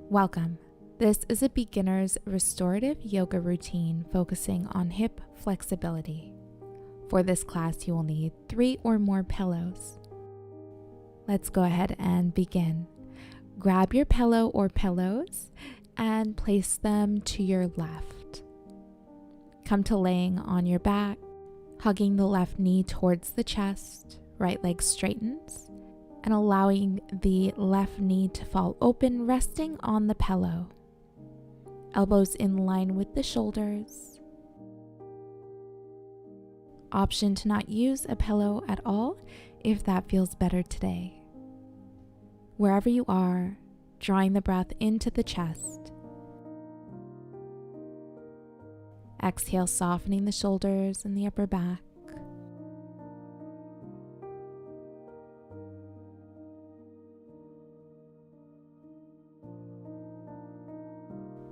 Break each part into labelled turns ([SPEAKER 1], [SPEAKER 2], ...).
[SPEAKER 1] Welcome. This is a beginner's restorative yoga routine focusing on hip flexibility. For this class, you will need 3 or more pillows. Let's go ahead and begin. Grab your pillow or pillows and place them to your left. Come to laying on your back, hugging the left knee towards the chest, right leg straightens, and allowing the left knee to fall open, resting on the pillow. Elbows in line with the shoulders. Option to not use a pillow at all if that feels better today. Wherever you are, drawing the breath into the chest. Exhale, softening the shoulders and the upper back.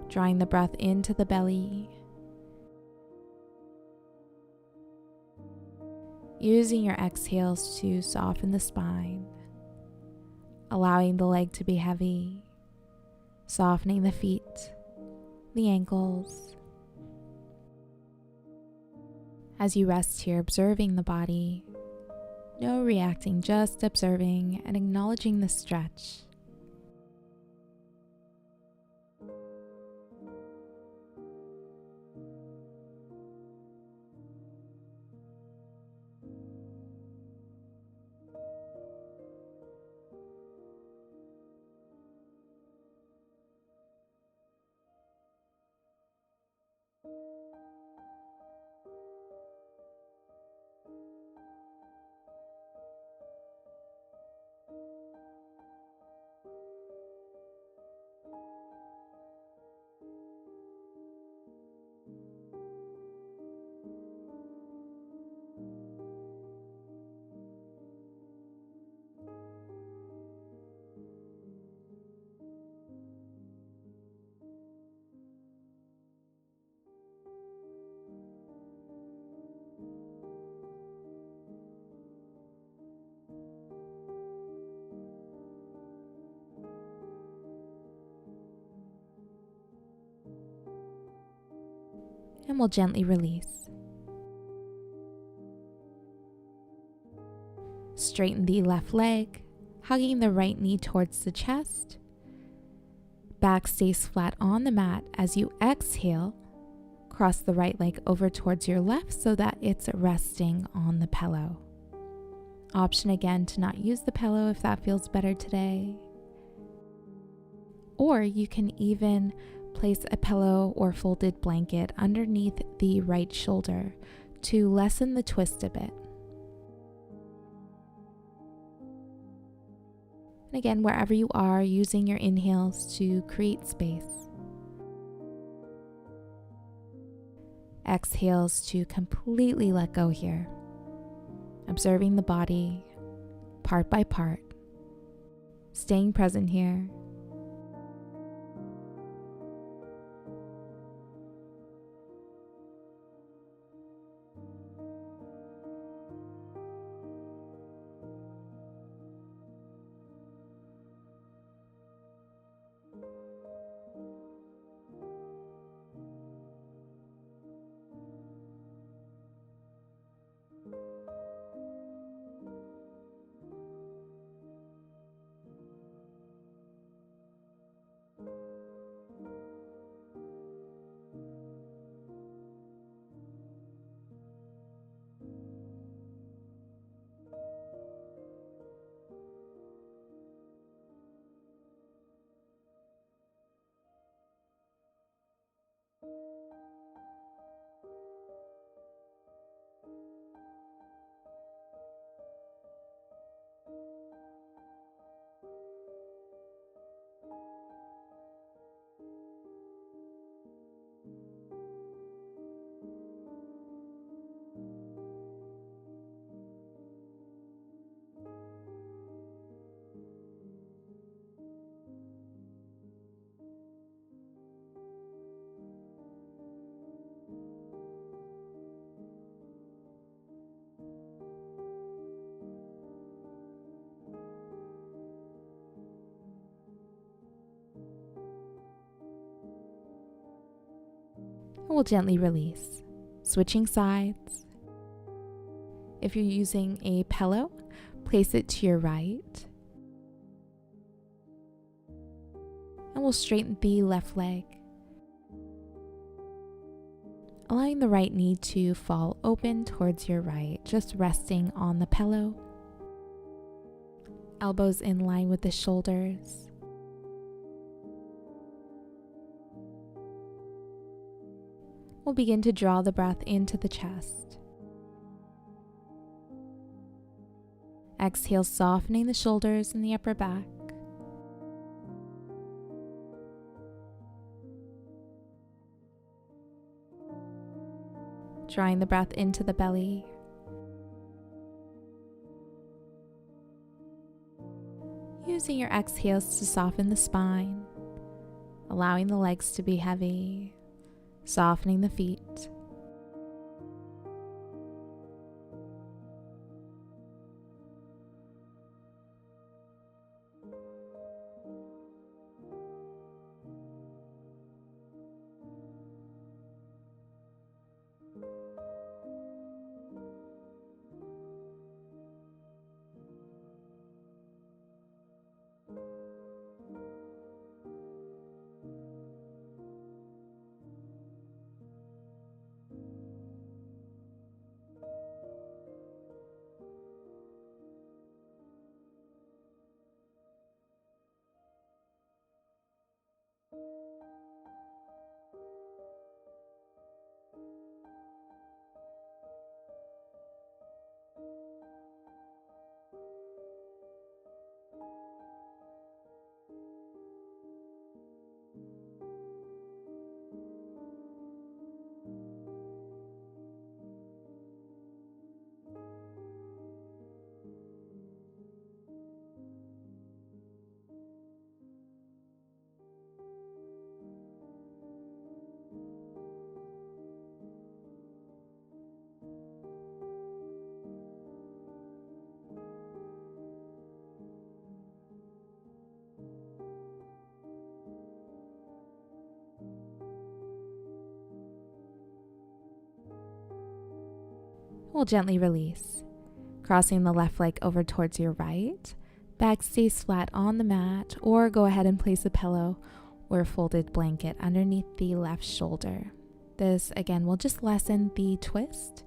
[SPEAKER 1] Drawing the breath into the belly. Using your exhales to soften the spine. Allowing the leg to be heavy. Softening the feet, the ankles. As you rest here, observing the body. No reacting, just observing and acknowledging the stretch. And we'll gently release. Straighten the left leg, hugging the right knee towards the chest. Back stays flat on the mat as you exhale. Cross the right leg over towards your left so that it's resting on the pillow. Option again to not use the pillow if that feels better today. Or you can even place a pillow or folded blanket underneath the right shoulder to lessen the twist a bit. And again, wherever you are, using your inhales to create space. Exhales to completely let go here. Observing the body, part by part. Staying present here. and we'll gently release. Switching sides. If you're using a pillow, place it to your right. And we'll straighten the left leg, allowing the right knee to fall open towards your right, just resting on the pillow. Elbows in line with the shoulders. We'll begin to draw the breath into the chest. Exhale, softening the shoulders and the upper back. Drawing the breath into the belly. Using your exhales to soften the spine, allowing the legs to be heavy, softening the feet. We'll gently release, crossing the left leg over towards your right. Back stays flat on the mat, or go ahead and place a pillow or a folded blanket underneath the left shoulder. This again will just lessen the twist.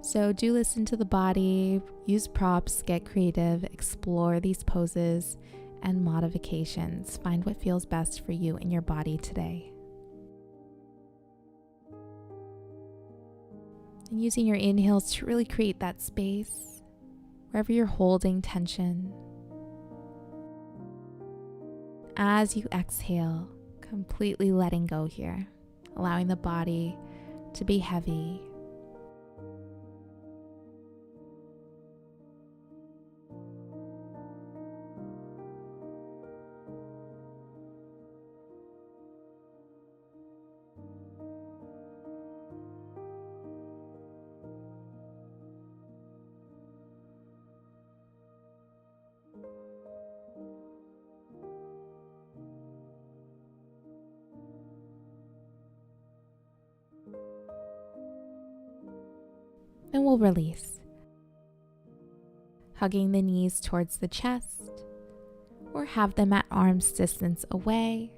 [SPEAKER 1] So do listen to the body, use props, get creative, explore these poses and modifications. Find what feels best for you and your body today. And using your inhales to really create that space wherever you're holding tension. As you exhale, completely letting go here, allowing the body to be heavy. Then we'll release, hugging the knees towards the chest, or have them at arm's distance away.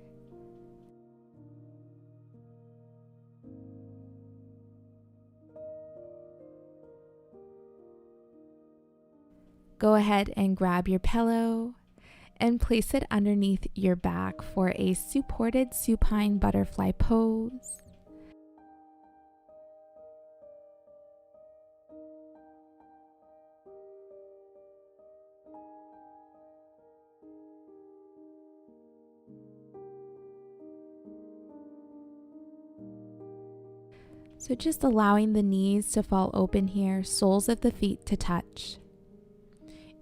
[SPEAKER 1] Go ahead and grab your pillow and place it underneath your back for a supported supine butterfly pose. So just allowing the knees to fall open here, soles of the feet to touch.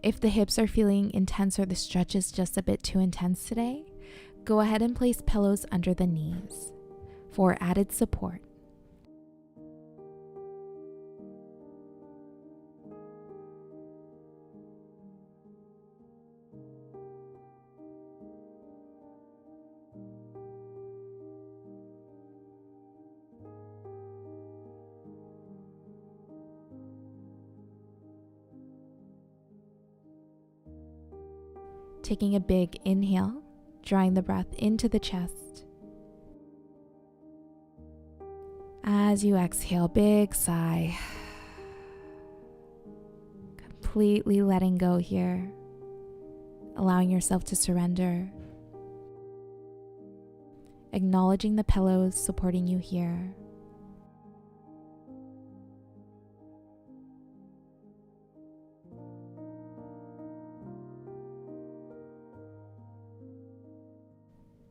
[SPEAKER 1] If the hips are feeling intense or the stretch is just a bit too intense today, go ahead and place pillows under the knees for added support. Taking a big inhale, drawing the breath into the chest. As you exhale, big sigh. Completely letting go here, allowing yourself to surrender. Acknowledging the pillows supporting you here.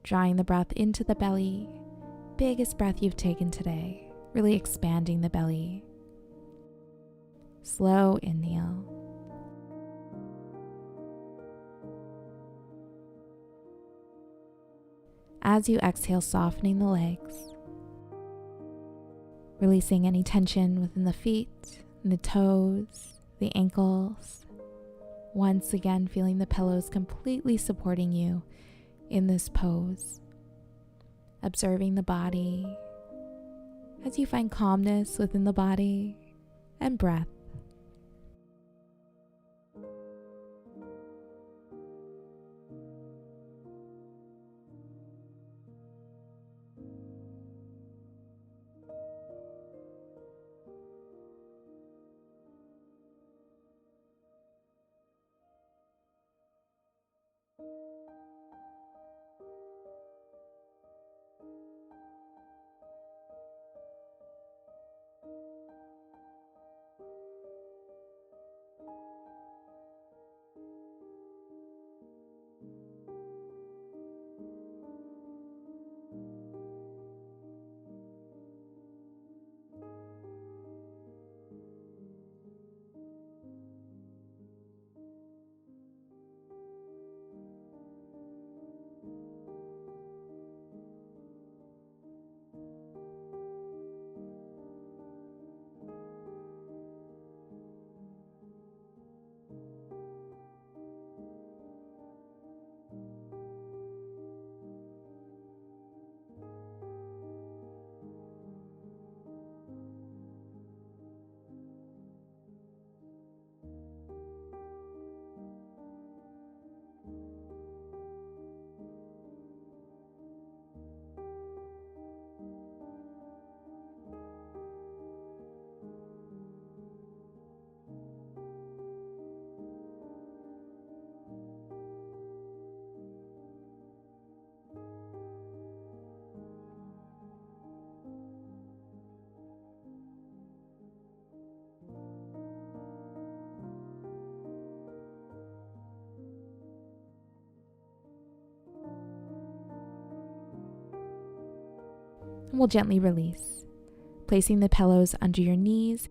[SPEAKER 1] Drawing the breath into the belly, biggest breath you've taken today, really expanding the belly. Slow inhale. As you exhale, softening the legs, releasing any tension within the feet, the toes, the ankles. Once again, feeling the pillows completely supporting you in this pose. Observing the body as you find calmness within the body and breath. And we'll gently release, placing the pillows under your knees.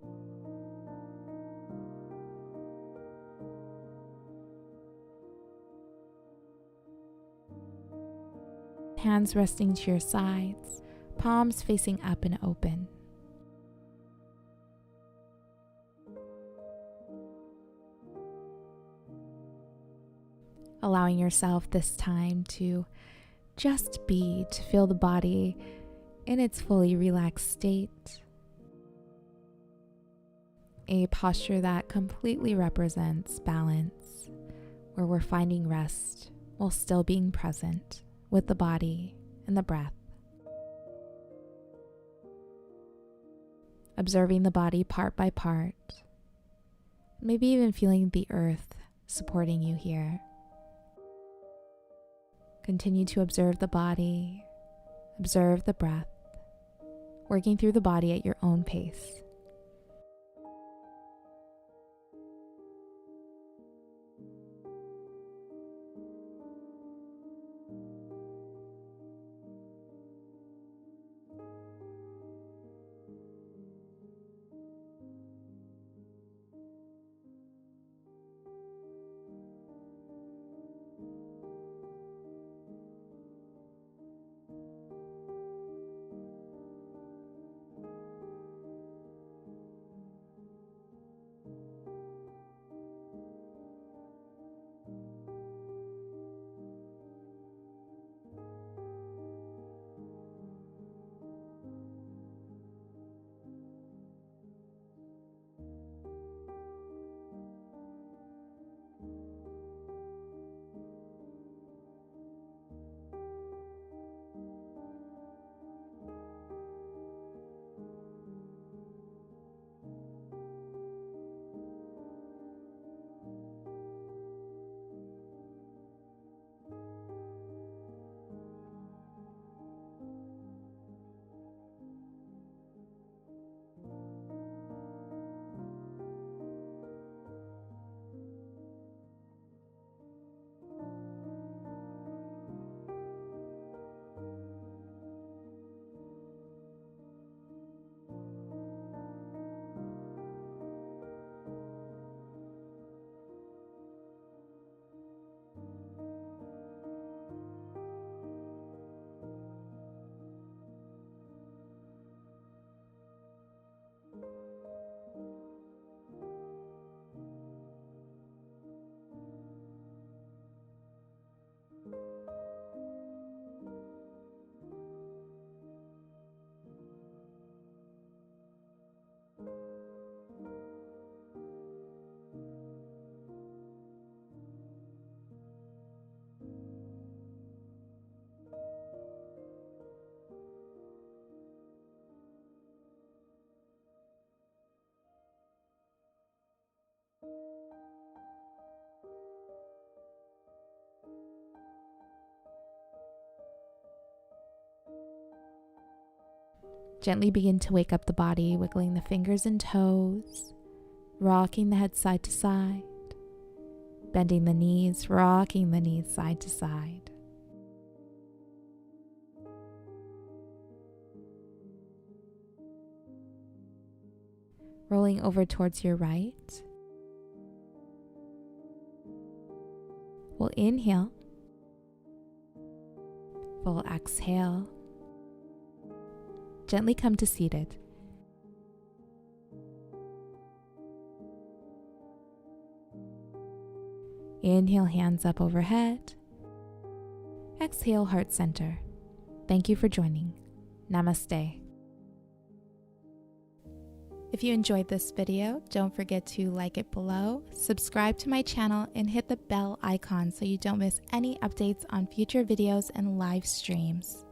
[SPEAKER 1] Hands resting to your sides, palms facing up and open. Allowing yourself this time to just be, to feel the body in its fully relaxed state. A posture that completely represents balance, where we're finding rest while still being present with the body and the breath. Observing the body part by part, maybe even feeling the earth supporting you here. Continue to observe the body, observe the breath, working through the body at your own pace. Gently begin to wake up the body, wiggling the fingers and toes, rocking the head side to side, bending the knees, rocking the knees side to side. Rolling over towards your right. We'll inhale. We'll exhale. Gently come to seated. Inhale, hands up overhead. Exhale, heart center. Thank you for joining. Namaste. If you enjoyed this video, don't forget to like it below, subscribe to my channel, and hit the bell icon so you don't miss any updates on future videos and live streams.